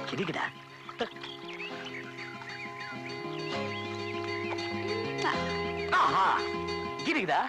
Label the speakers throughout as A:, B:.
A: கிரிக்கடா ஆஹா கிரிக்கடா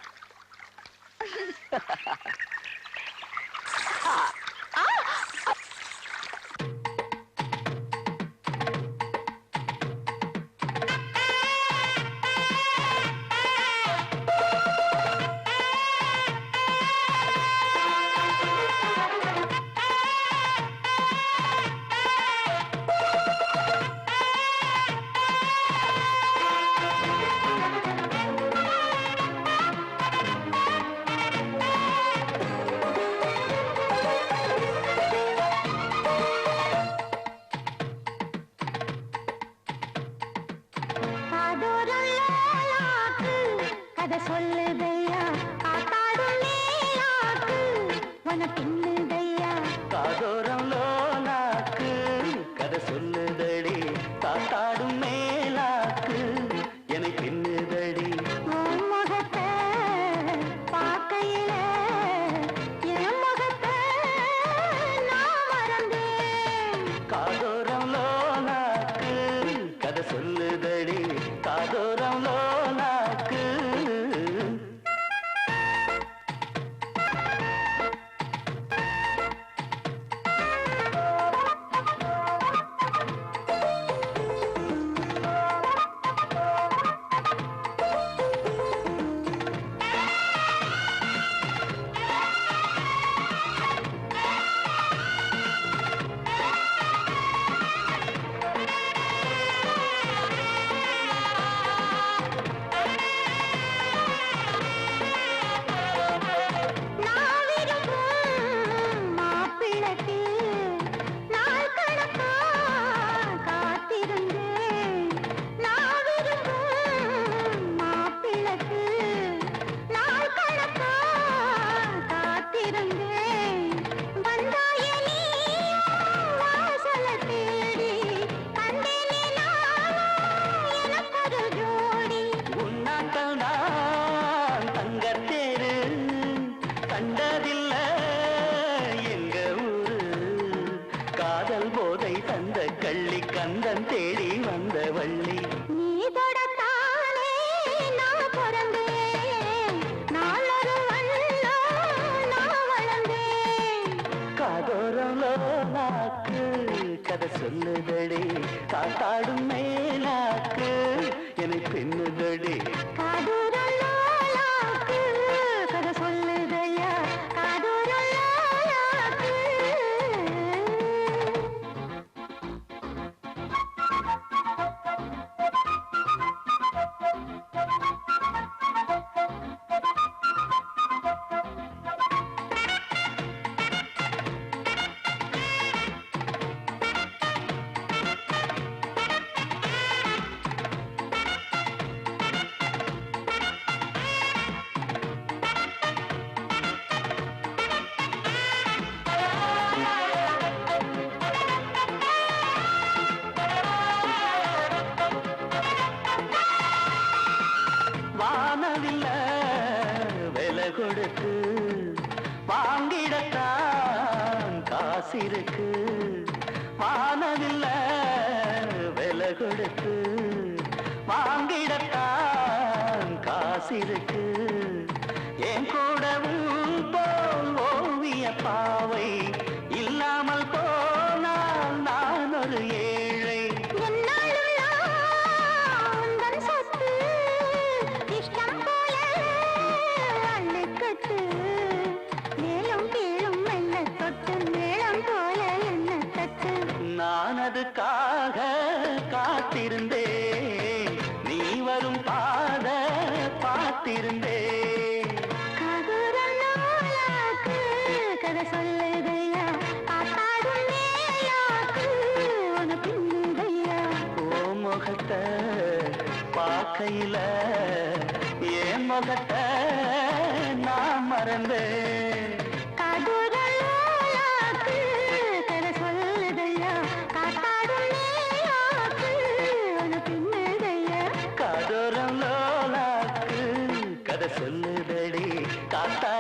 B: சொல்லுதையா காத்தாடும் நீலாக்கு உனக்கு இன்னுதையா
A: காதோரம் லோலாக்கு கதை சொல்லுதடி காத்தாடும் மேலாக்கு எனக்கு இன்னுதடி
B: முகத்தை பார்க்கையில என் முகத்தை நான் மறந்தேன்
A: காதோரம் லோலாக்கு கதை சொல்லுதடி காதோரம் லோலாக்கு கள்ளி கந்தன் தேடி வந்த வள்ளி
B: நீ தொடத்தானே நான் பிறந்தேன் நாளொரு வள்ளோ நான் வளர்ந்தேன்
A: காதோரலோனாக்கு கதை சொல்லுதடி காத்தாடும் மேலாக்கு என்னை பின்னுதடி
B: காதோரலோனாக்கு கதை சொல்லுதையா காதோரலோனாக்கு
A: வானவில்ல விலை கொடுத்து வாங்கிடத்தான் காசிருக்கு வானவில்ல விலை கொடுத்து வாங்கிடத்தான் காசிருக்கு என் கூடவும் போல் ஓவிய பாவை இல்லாமல் போனால் நான் ஒரு ஏழை நான் அதுக்காக காத்திருந்தேன் நீ வரும் பாத பார்த்திருந்தேன்
B: கதை சொல்லுதையா காத்தாடும் மேலாக்கு உனக்கு இன்னுதையா
A: ஓ முகத்தை பார்க்கையில ஏன் முகத்தை நான் மறந்தேன்.
B: காதோரலோலாக்கு கதை சொல்லுதையா காத்தாடும் மேலாக்கு உன பின்னுதையா
A: காதோரம் லோலாக்கு கதை சொல்லுதடி காத்தா